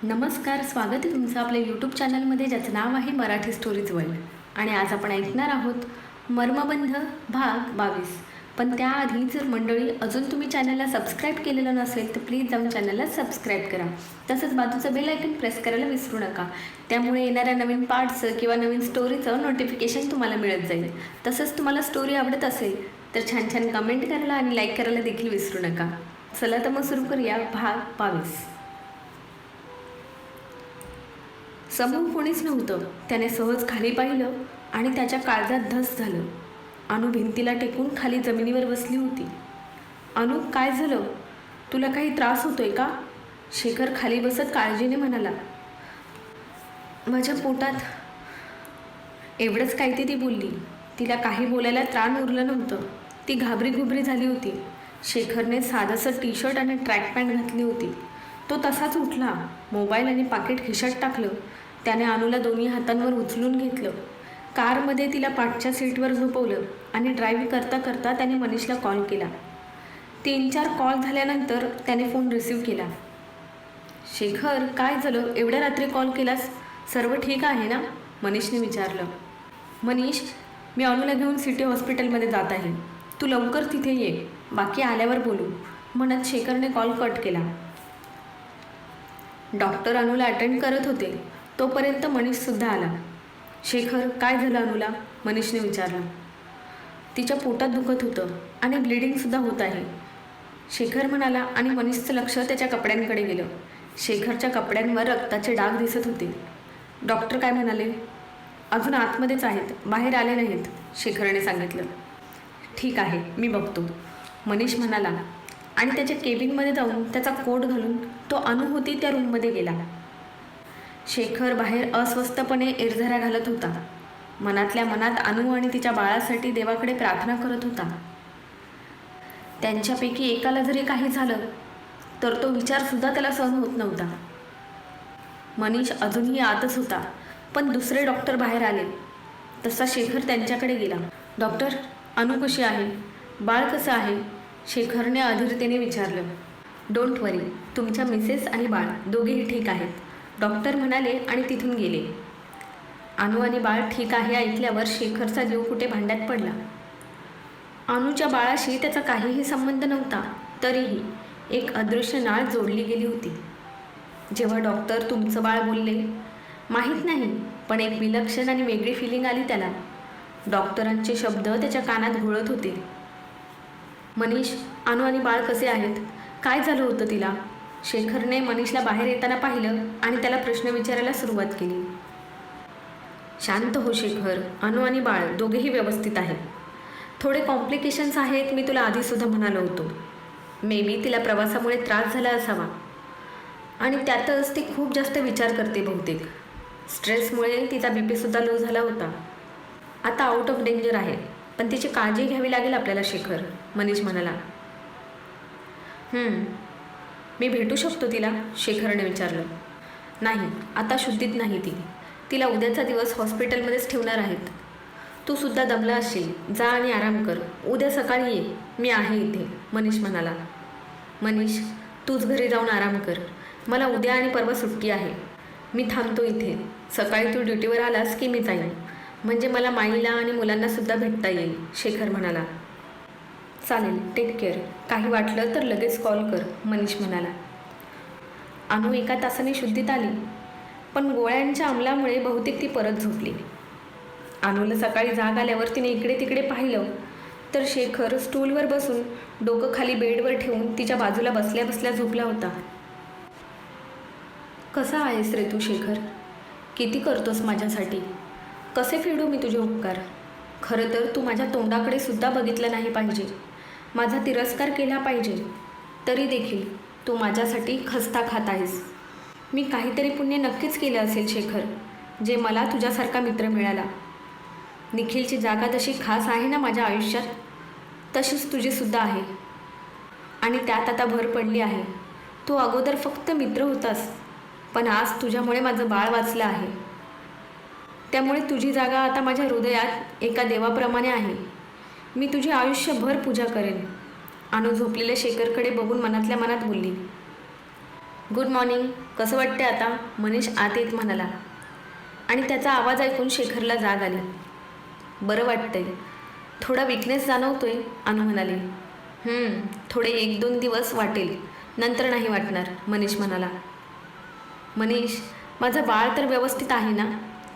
नमस्कार, स्वागत आहे तुमचं आपल्या यूट्यूब चॅनलमध्ये ज्याचं नाव आहे मराठी स्टोरीज वर्ल्ड. आणि आज आपण ऐकणार आहोत मर्मबंध भाग 22. पण त्याआधी जर मंडळी अजून तुम्ही चॅनलला सबस्क्राईब केलेलं नसेल तर प्लीज जाऊन चॅनलला सबस्क्राईब करा. तसंच बाजूचं बेल आयकन प्रेस करायला विसरू नका. त्यामुळे येणाऱ्या नवीन पार्टचं किंवा नवीन स्टोरीचं नोटिफिकेशन तुम्हाला मिळत जाईल. तसंच तुम्हाला स्टोरी आवडत असेल तर छान छान कमेंट करायला आणि लाईक करायला देखील विसरू नका. चला तर मग सुरू करूया भाग 22. समोर कोणीच नव्हतं. त्याने सहज खाली पाहिलं आणि त्याच्या काळजात धस झालं. अनु भिंतीला टेकून खाली जमिनीवर बसली होती. अनु, काय झालं? तुला काही त्रास होतोय का? शेखर खाली बसत काळजीने म्हणाला. माझ्या पोटात. एवढंच काय ती बोलली. तिला काही बोलायला त्राण उरलं नव्हतं. ती घाबरी घुबरी झाली होती. शेखरने साधंसं टी शर्ट आणि ट्रॅक पॅन्ट घातली होती. तो तसाच उठला. मोबाईल आणि पाकिट खिशात टाकलं. त्याने अनुला दोन्ही हातांवर उचलून घेतलं. कारमध्ये तिला पाठच्या सीटवर झोपवलं आणि ड्राईव्ह करता करता त्याने मनीषला कॉल केला. 3-4 कॉल झाल्यानंतर त्याने फोन रिसीव्ह केला. शेखर, काय झालं? एवढ्या रात्री कॉल केलास? सर्व ठीक आहे ना? मनीषने विचारलं. मनीष, मी अनुला घेऊन सिटी हॉस्पिटलमध्ये जात आहे. तू लवकर तिथे ये. बाकी आल्यावर बोलू, म्हणत शेखरने कॉल कट केला. डॉक्टर अनुला अटेंड करत होते. तोपर्यंत मनीषसुद्धा आला. शेखर, काय झालं अनुला? मनीषने विचारलं. तिच्या पोटात दुखत होतं आणि ब्लिडिंगसुद्धा होत आहे, शेखर म्हणाला आणि मनीषचं लक्ष त्याच्या कपड्यांकडे गेलं. शेखरच्या कपड्यांवर रक्ताचे डाग दिसत होते. डॉक्टर काय म्हणाले? अजून आतमध्येच आहेत, बाहेर आले नाहीत, शेखरने सांगितलं. ठीक आहे, मी बघतो, मनीष म्हणाला आणि त्याच्या केबिनमध्ये जाऊन त्याचा कोट घालून तो अनु होती त्या रूममध्ये गेला. शेखर बाहेर अस्वस्थपणे इरझाऱ्या घालत होता. मनातल्या मनात अनु आणि तिच्या बाळासाठी देवाकडे प्रार्थना करत होता. त्यांच्यापैकी एकाला जरी काही झालं तर तो विचारसुद्धा त्याला सहन होत नव्हता. मनीष अजूनही आतच होता, पण दुसरे डॉक्टर बाहेर आले. तसा शेखर त्यांच्याकडे गेला. डॉक्टर, अनु कशी आहे? बाळ कसं आहे? शेखरने अधीरतेने विचारलं. डोंट वरी, तुमच्या मिसेस आणि बाळ दोघेही ठीक आहेत, डॉक्टर म्हणाले आणि तिथून गेले. अनु आणि बाळ ठीक आहे ऐकल्यावर शेखरचा जीव कुठे भांड्यात पडला. अनुच्या बाळाशी त्याचा काहीही संबंध नव्हता, तरीही एक अदृश्य नाळ जोडली गेली होती. जेव्हा डॉक्टर तुमचं बाळ बोलले, माहीत नाही, पण एक विलक्षण आणि वेगळी फिलिंग आली त्याला. डॉक्टरांचे शब्द त्याच्या कानात घोळत होते. मनीष, अनु आणि बाळ कसे आहेत? काय झालं होतं तिला? शेखरने मनीषला बाहेर येताना पाहिलं आणि त्याला प्रश्न विचारायला सुरुवात केली. शांत हो शेखर, अनु आणि बाळ दोघेही व्यवस्थित आहेत. थोडे कॉम्प्लिकेशन्स आहेत, मी तुला आधीसुद्धा म्हणालो होतो. मे बी तिला प्रवासामुळे त्रास झाला असावा आणि त्यातच ती खूप जास्त विचार करते बहुतेक. स्ट्रेसमुळे तिचा बीपीसुद्धा लो झाला होता. आता आउट ऑफ डेंजर आहे, पण तिची काळजी घ्यावी लागेल आपल्याला शेखर, मनीष म्हणाला. मी भेटू शकतो तिला? शेखरने विचारलं. नाही, आता शुद्धीत नाही ती. तिला उद्याचा दिवस हॉस्पिटलमध्येच ठेवणार आहेत. तू सुद्धा दमला असशील, जा आणि आराम कर. उद्या सकाळी ये, मी आहे इथे, मनीष म्हणाला. मनीष, तूच घरी जाऊन आराम कर. मला उद्या आणि परवा सुट्टी आहे. मी थांबतो इथे. सकाळी तू ड्युटीवर आलास की मी जाईन, म्हणजे मला माईला आणि मुलांनासुद्धा भेटता येईल, शेखर म्हणाला. चालेल, टेक केअर. काही वाटलं तर लगेच कॉल कर, मनीष म्हणाला. अनु एका तासाने शुद्धीत आली, पण गोळ्यांच्या अंमलामुळे बहुतेक ती परत झोपली. अनुला सकाळी जाग आल्यावर तिने इकडे तिकडे पाहिलं तर शेखर स्टूलवर बसून डोकं खाली बेडवर ठेवून तिच्या बाजूला बसल्या बसल्या झोपला होता. कसा आहेस रे तू शेखर? किती करतोस माझ्यासाठी? कसे फेडू मी तुझे उपकार? खरं तर तू माझ्या तोंडाकडे सुद्धा बघितलं नाही पाहिजे, माझा तिरस्कार केला पाहिजे, तरी देखील तू माझ्यासाठी खस्ता खात आहेस. मी काहीतरी पुण्य नक्कीच केलं असेल शेखर, जे मला तुझ्यासारखा मित्र मिळाला. निखिलची जागा जशी खास आहे ना माझ्या आयुष्यात, तशीच तुझीसुद्धा आहे. आणि त्यात आता भर पडली आहे. तू अगोदर फक्त मित्र होतास, पण आज तुझ्यामुळे माझं बाळ वाचलं आहे. त्यामुळे तुझी जागा आता माझ्या हृदयात एका देवाप्रमाणे आहे. मी तुझी आयुष्यभर पूजा करेन. अनु झोपलेल्या शेखरकडे बघून मनातल्या मनात बोलली. Good morning. कसं वाटते आता? मनीष आत येत म्हणाला. आणि त्याचा आवाज ऐकून शेखरला जाग आली. बरं वाटतंय. थोडा विकनेस जाणवतोय, अनु म्हणाली. थोडे 1-2 दिवस वाटेल, नंतर नाही वाटणार, मनीष म्हणाला. मनीष, माझं बाळ तर व्यवस्थित आहे ना?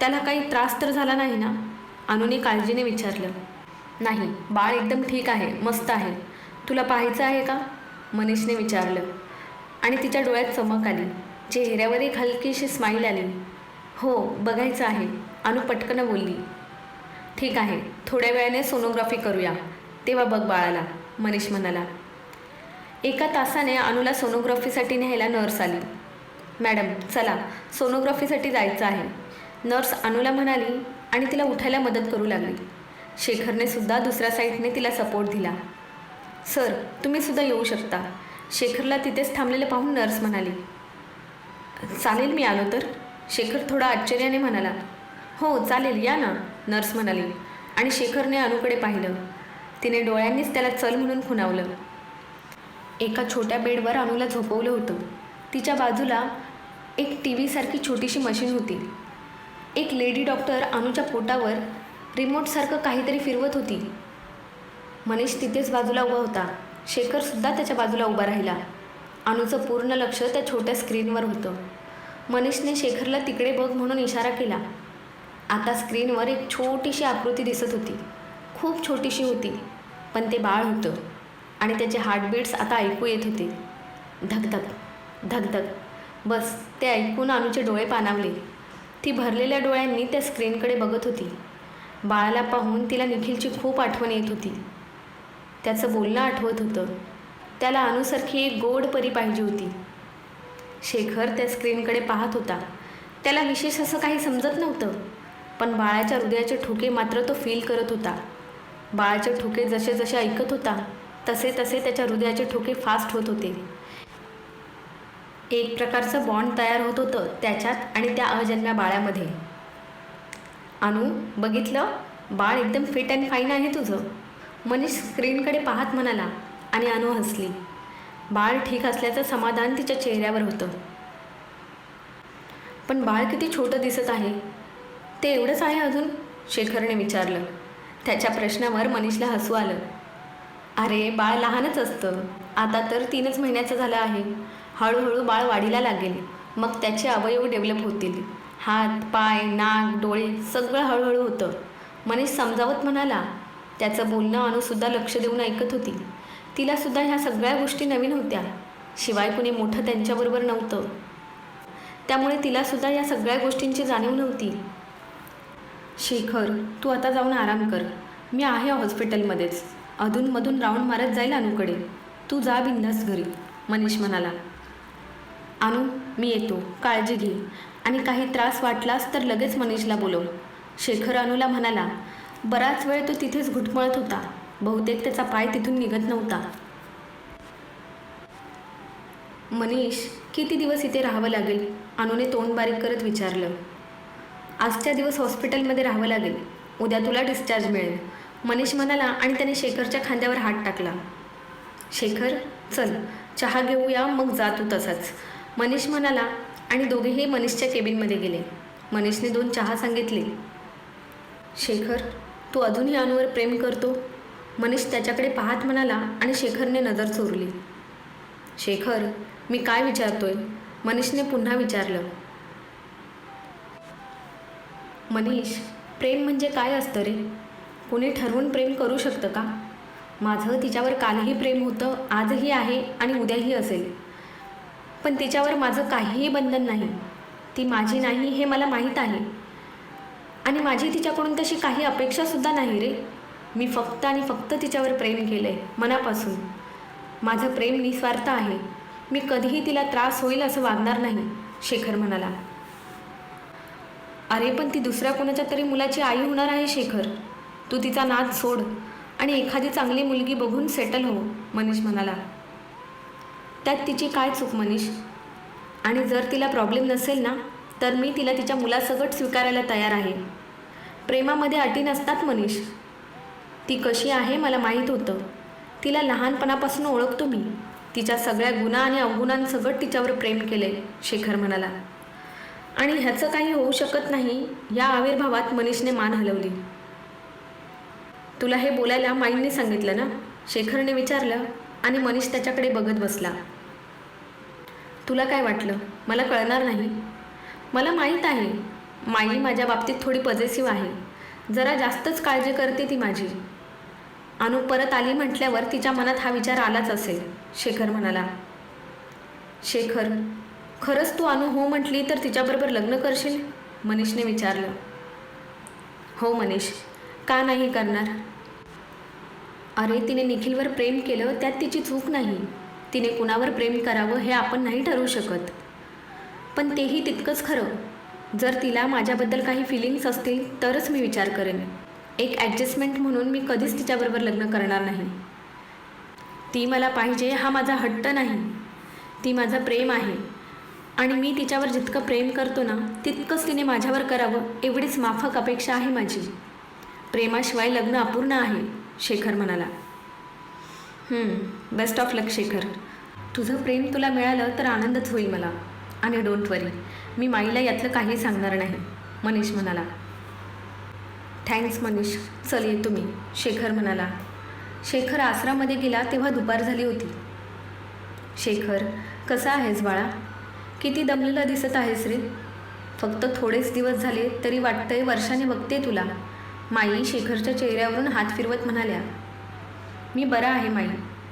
त्याला काही त्रास तर झाला नाही ना? अनुने काळजीने विचारलं. नाही, बाळ एकदम ठीक आहे, मस्त आहे. तुला पाहायचं आहे का? मनीषने विचारलं. आणि तिच्या डोळ्यात चमक आली. चेहऱ्यावर एक हलकीशी स्माईल आली. हो, बघायचं आहे, अनु पटकन बोलली. ठीक आहे, थोड्या वेळाने सोनोग्राफी करूया, तेव्हा बघ बाळाला, मनीष म्हणाला. 1 तासाने अनुला सोनोग्राफीसाठी न्यायला नर्स आली. मॅडम, चला, सोनोग्राफीसाठी जायचं आहे, नर्स अनुला म्हणाली आणि तिला उठायला मदत करू लागली. शेखरने सुद्धा दुसऱ्या साईडने तिला सपोर्ट दिला. सर, तुम्ही सुद्धा येऊ शकता, शेखरला तिथेच थांबलेले पाहून नर्स म्हणाली. चालेल, मी आलो तर? शेखर थोडा आश्चर्याने म्हणाला. हो चालेल, या ना, नर्स म्हणाली. आणि शेखरने अनुकडे पाहिलं. तिने डोळ्यांनीच त्याला चल म्हणून खुणावलं. एका छोट्या बेडवर अनुला झोपवलं होतं. तिच्या बाजूला एक TV सारखी छोटीशी मशीन होती. एक लेडी डॉक्टर अनुच्या पोटावर रिमोटसारखं काहीतरी फिरवत होती. मनीष तिथेच बाजूला उभा होता. शेखरसुद्धा त्याच्या बाजूला उभा राहिला. अनुचं पूर्ण लक्ष त्या छोट्या स्क्रीनवर होतं. मनीषने शेखरला तिकडे बघ म्हणून इशारा केला. आता स्क्रीनवर एक छोटीशी आकृती दिसत होती. खूप छोटीशी होती, पण ते बाळ होतं आणि त्याचे हार्टबीट्स आता ऐकू येत होते. धगधग धगधग. बस, ते ऐकून अनुचे डोळे पाणावले. ती भरलेल्या डोळ्यांनी त्या स्क्रीनकडे बघत होती. बाळाला पाहून तिला निखिलची खूप आठवण येत होती. त्याचं बोलणं आठवत होतं. त्याला अनुसारखी एक गोड परी पाहिजे होती. शेखर त्या स्क्रीनकडे पाहत होता. त्याला विशेष असं काही समजत नव्हतं, पण बाळाच्या हृदयाचे ठोके मात्र तो फील करत होता. बाळाचे ठोके जसे जसे ऐकत होता, तसे तसे त्याच्या हृदयाचे ठोके फास्ट होत होते. एक प्रकारचं बॉन्ड तयार होत होतं त्याच्यात आणि त्या अजन्म्या बाळामध्ये. अनु, बघितलं? बाळ एकदम फिट अँड फाईन आहे तुझं, मनीष स्क्रीनकडे पाहत म्हणाला. आणि अनु हसली. बाळ ठीक असल्याचं समाधान तिच्या चेहऱ्यावर होतं. पण बाळ किती छोटं दिसत आहे. ते एवढंच आहे अजून? शेखरने विचारलं. त्याच्या प्रश्नावर मनीषला हसू आलं. अरे, बाळ लहानच असतं. आता तर 3च महिन्याचं झालं आहे. हळूहळू बाळ वाढीला लागेल, मग त्याचे अवयव डेव्हलप होतील. हात, पाय, नाक, डोळे सगळं हळूहळू होतं, मनीष समजावत म्हणाला. त्याचं बोलणं अनुसुद्धा लक्ष देऊन ऐकत होती. तिलासुद्धा ह्या सगळ्या गोष्टी नवीन होत्या. शिवाय कुणी मोठं त्यांच्याबरोबर नव्हतं, त्यामुळे तिलासुद्धा या सगळ्या गोष्टींची जाणीव नव्हती. शेखर, तू आता जाऊन आराम कर. मी आहे हॉस्पिटलमध्येच. अधूनमधून राऊंड मारत जाईल अनुकडे. तू जा बिंदास घरी, मनीष म्हणाला. अनु, मी येतो, काळजी घे. आणि काही त्रास वाटलास तर लगेच मनीषला बोलव, शेखर अनुला म्हणाला. बराच वेळ तो तिथेच घुटमळत होता. बहुतेक त्याचा पाय तिथून निघत नव्हता. मनीष, किती दिवस इथे राहावं लागेल? अनुने तोंड बारीक करत विचारलं. आजच्या दिवस हॉस्पिटलमध्ये राहावं लागेल. उद्या तुला डिस्चार्ज मिळेल, मनीष म्हणाला. आणि त्याने शेखरच्या खांद्यावर हात टाकला. शेखर, चल चहा घेऊया, मग जा तू तसाच, मनीष म्हणाला. आणि दोघेही मनीषच्या केबिनमध्ये गेले. मनीषने 2 चहा सांगितले. शेखर, तू अजूनही अनुवर प्रेम करतो? मनीष त्याच्याकडे पाहत म्हणाला. आणि शेखरने नजर चोरली. शेखर, मी काय विचारतोय? मनीषने पुन्हा विचारलं. मनीष, प्रेम म्हणजे काय असतं रे? कोणी ठरवून प्रेम करू शकतं का? माझं तिच्यावर कालही प्रेम होतं, आजही आहे आणि उद्याही असेल. पण तिच्यावर माझं काहीही बंधन नाही. ती माझी नाही हे मला माहीत आहे. आणि माझी तिच्याकडून तशी काही अपेक्षासुद्धा नाही रे. मी फक्त आणि फक्त तिच्यावर प्रेम केलं आहे, मनापासून. माझं प्रेम निस्वार्थ आहे. मी कधीही तिला त्रास होईल असं वागणार नाही, शेखर म्हणाला. अरे, पण ती दुसऱ्या कोणाच्या तरी मुलाची आई होणार आहे शेखर. तू तिचा नाद सोड आणि एखादी चांगली मुलगी बघून सेटल हो, मनीष म्हणाला. त्यात तिची काय चूक मनीष? आणि जर तिला प्रॉब्लेम नसेल ना, तर मी तिला तिच्या मुलासकट स्वीकारायला तयार आहे. प्रेमामध्ये अटी नसतात मनीष. ती कशी आहे मला माहीत होतं. तिला लहानपणापासून ओळखतो मी. तिच्या सगळ्या गुणा आणि अवगुणांसकट तिच्यावर प्रेम केले, शेखर म्हणाला. आणि ह्याचं काही होऊ शकत नाही या आविर्भावात मनीषने मान हलवली. तुला हे बोलायला माईंनी सांगितलं ना, शेखरने विचारलं आणि मनीष त्याच्याकडे बघत बसला. तुला काय वाटलं मला कळणार नाही? मला माहीत आहे माई माझ्या बाबतीत थोडी पॉझिटिव्ह आहे, जरा जास्तच काळजी करते ती माझी. अनु परत आली म्हटल्यावर तिच्या मनात हा विचार आलाच असेल, शेखर म्हणाला. शेखर, खरंच तू अनु हो म्हटली तर तिच्याबरोबर लग्न करशील? मनीषने विचारलं. हो मनीष, का नाही करणार? अरे तिने निखिलवर प्रेम केलं, त्यात तिची चूक नाही. तिने कुणावर प्रेम करावं हे आपण नाही ठरवू शकत, पण तेही तितकंच खरं. जर तिला माझ्याबद्दल काही फिलिंग्स असतील तरच मी विचार करेन. एक ॲडजस्टमेंट म्हणून मी कधीच तिच्याबरोबर लग्न करणार नाही. ती मला पाहिजे हा माझा हट्ट नाही, ती माझं प्रेम आहे. आणि मी तिच्यावर जितकं प्रेम करतो ना तितकंच तिने माझ्यावर करावं एवढीच माफक अपेक्षा आहे माझी. प्रेमाशिवाय लग्न अपूर्ण आहे, शेखर म्हणाला. बेस्ट ऑफ लक शेखर. तुझं प्रेम तुला मिळालं तर आनंदच होईल मला. आणि डोंट वरी, मी माईला यातलं काही सांगणार नाही, मनीष म्हणाला. थँक्स मनीष, चल येतो मी, शेखर म्हणाला. शेखर आसरामध्ये गेला तेव्हा दुपार झाली होती. शेखर, कसा आहेस बाळा? किती दमलेला दिसत आहेस रे. फक्त थोडेच दिवस झाले तरी वाटतंय वर्षाने बघते तुला, माई शेखरच्या चेहऱ्यावरून हात फिरवत म्हणाल्या. मी बरा आहे माई,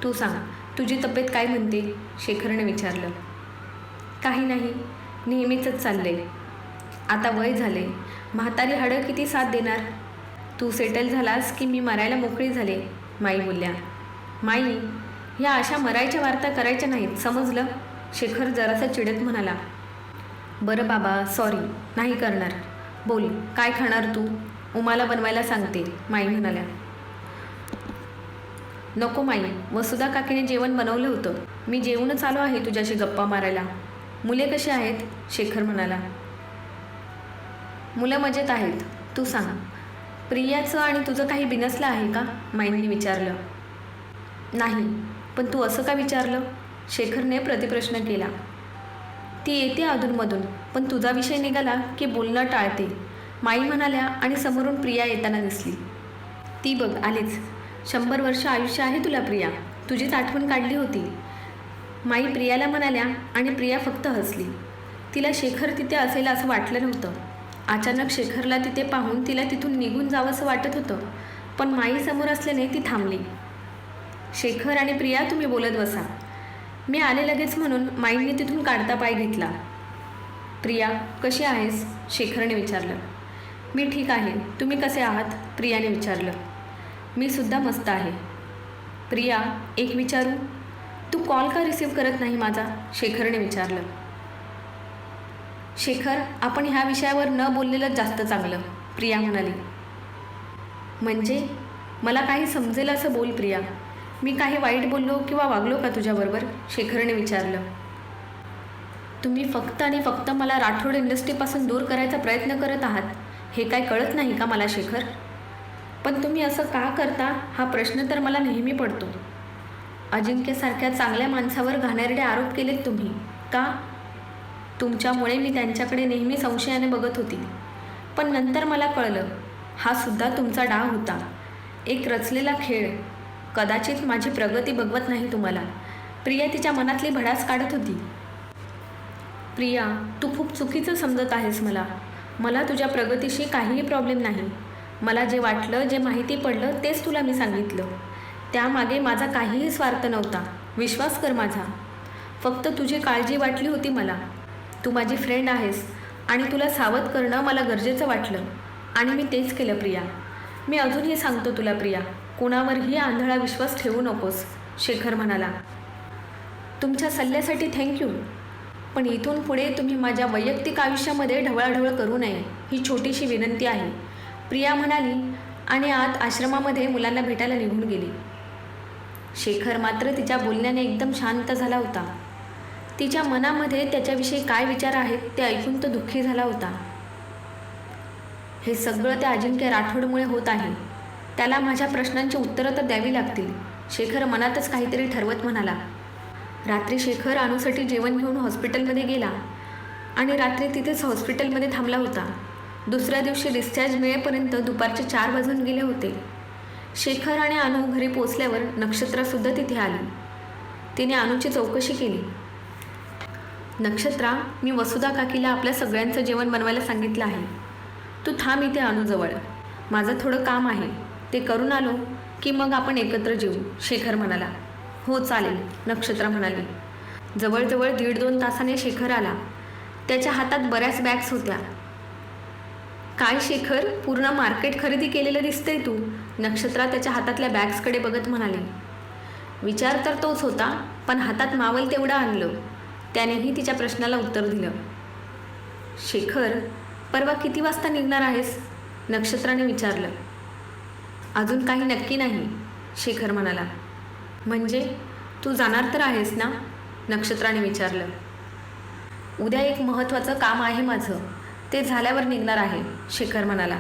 तू सांग तुझी तब्येत काय म्हणते, शेखरने विचारलं. काही नाही, नेहमीचंच चाललंय. आता वय झाले, म्हातारी हाडं किती साथ देणार. तू सेटल झालास की मी मरायला मोकळी झाले, माई बोलल्या. माई, ह्या अशा मरायच्या वार्ता करायच्या नाहीत, समजलं, शेखर जरासा चिडत म्हणाला. बरं बाबा, सॉरी, नाही करणार. बोल, काय खाणार तू? उमाला बनवायला सांगते, माई म्हणाल्या. नको माई, वसुधा काकीने जेवण बनवलं होतं, मी जेवूनच आलो आहे तुझ्याशी गप्पा मारायला. मुले कशी आहेत, शेखर म्हणाला. मुलं मजेत आहेत. तू सांग, प्रियाचं आणि तुझं काही बिनसलं आहे का, माईंनी विचारलं. नाही, पण तू असं का विचारलं, शेखरने प्रतिप्रश्न केला. ती येते अधूनमधून, पण तुझा विषय निघाला की बोलणं टाळते, माई म्हणाल्या आणि समोरून प्रिया येताना दिसली. ती बघ आलीच. 100 वर्ष आयुष्य आहे तुला प्रिया, तुझीच आठवण काढली होती, माई प्रियाला म्हणाल्या आणि प्रिया फक्त हसली. तिला शेखर तिथे असेल असं वाटलं नव्हतं. अचानक शेखरला तिथे पाहून तिला तिथून निघून जावंसं वाटत होतं, पण माई समोर असल्याने ती थांबली. शेखर आणि प्रिया तुम्ही बोलत बसा, मी आले लगेच, म्हणून माईंनी तिथून काढता पाय घेतला. प्रिया कशी आहेस, शेखरने विचारलं. मी ठीक आहे, तुम्ही कसे आहात, प्रियाने विचारलं. मी सुद्धा मस्त आहे. प्रिया, एक विचारू, तू कॉल का रिसीव्ह करत नाही माझा, शेखरने विचारलं. शेखर, आपण ह्या विषयावर न बोललेलं जास्त चांगलं, प्रिया म्हणाली. म्हणजे मला काही समजेल असं बोल प्रिया. मी काही वाईट बोललो किंवा वागलो का तुझ्याबरोबर, शेखरने विचारलं. तुम्ही फक्त आणि फक्त मला राठोड इंडस्ट्रीपासून दूर करायचा प्रयत्न करत आहात, हे काय कळत नाही का मला शेखर? पण तुम्ही असं का करता हा प्रश्न तर मला नेहमी पडतो. अजिंक्यसारख्या चांगल्या माणसावर घाणेरडे आरोप केलेत तुम्ही का? तुमच्यामुळे मी त्यांच्याकडे नेहमी संशयाने बघत होती, पण नंतर मला कळलं हा सुद्धा तुमचा डाव होता, एक रचलेला खेळ. कदाचित माझी प्रगती बघवत नाही तुम्हाला, प्रिया तिच्या मनातली भडास काढत होती. प्रिया, तू खूप चुकीचं समजत आहेस मला. मला तुझ्या प्रगतीशी काहीही प्रॉब्लेम नाही. मला जे वाटलं, जे माहिती पडलं तेच तुला मी सांगितलं. त्यामागे माझा काहीही स्वार्थ नव्हता, विश्वास कर माझा. फक्त तुझी काळजी वाटली होती मला. तू माझी फ्रेंड आहेस आणि तुला सावध करणं मला गरजेचं वाटलं आणि मी तेच केलं प्रिया. मी अजूनही सांगतो तुला प्रिया, कोणावरही आंधळा विश्वास ठेवू नकोस, शेखर म्हणाला. तुमच्या सल्ल्यासाठी थँक्यू, पण इथून पुढे तुम्ही माझ्या वैयक्तिक आयुष्यामध्ये ढवळाढवळ करू नये, ही छोटीशी विनंती आहे, प्रिया म्हणाली आणि आत आश्रमामध्ये मुलांना भेटायला निघून गेली. शेखर मात्र तिच्या बोलण्याने एकदम शांत झाला होता. तिच्या मनामध्ये त्याच्याविषयी काय विचार आहेत ते ऐकून तो दुःखी झाला होता. हे सगळं त्या अजिंक्य राठोडमुळे होत आहे. त्याला माझ्या प्रश्नांची उत्तरं तर द्यावी लागतील, शेखर मनातच काहीतरी ठरवत म्हणाला. रात्री शेखर अनुसाठी जेवण घेऊन हॉस्पिटलमध्ये गेला आणि रात्री तिथेच हॉस्पिटलमध्ये थांबला होता. दुसऱ्या दिवशी डिस्चार्ज मिळेपर्यंत दुपारचे 4 वाजून गेले होते. शेखर आणि अनु घरी पोचल्यावर नक्षत्रासुद्धा तिथे आली. तिने अनुची चौकशी केली. नक्षत्रा, मी वसुधा काकीला आपल्या सगळ्यांचं जेवण बनवायला सांगितलं आहे. तू थांब इथे अनुजवळ. माझं थोडं काम आहे, ते करून आलो की मग आपण एकत्र जेवू, शेखर म्हणाला. हो चालेल, नक्षत्रा म्हणाली. जवळजवळ 1.5-2 तासाने शेखर आला. त्याच्या हातात बऱ्याच बॅग्स होत्या. काय शेखर, पूर्ण मार्केट खरेदी केलेलं दिसतंय तू, नक्षत्रा त्याच्या हातातल्या बॅग्सकडे बघत म्हणाली. विचार तर तोच होता, पण हातात मावल तेवढं आणलं, त्यानेही तिच्या प्रश्नाला उत्तर दिलं. शेखर, परवा किती वाजता निघणार आहेस, नक्षत्राने विचारलं. अजून काही नक्की नाही, शेखर म्हणाला. म्हणजे तू जाणार तर आहेस ना, नक्षत्राने विचारलं. उद्या एक महत्त्वाचं काम आहे माझं, ते झाल्यावर निघणार आहे, शेखर म्हणाला.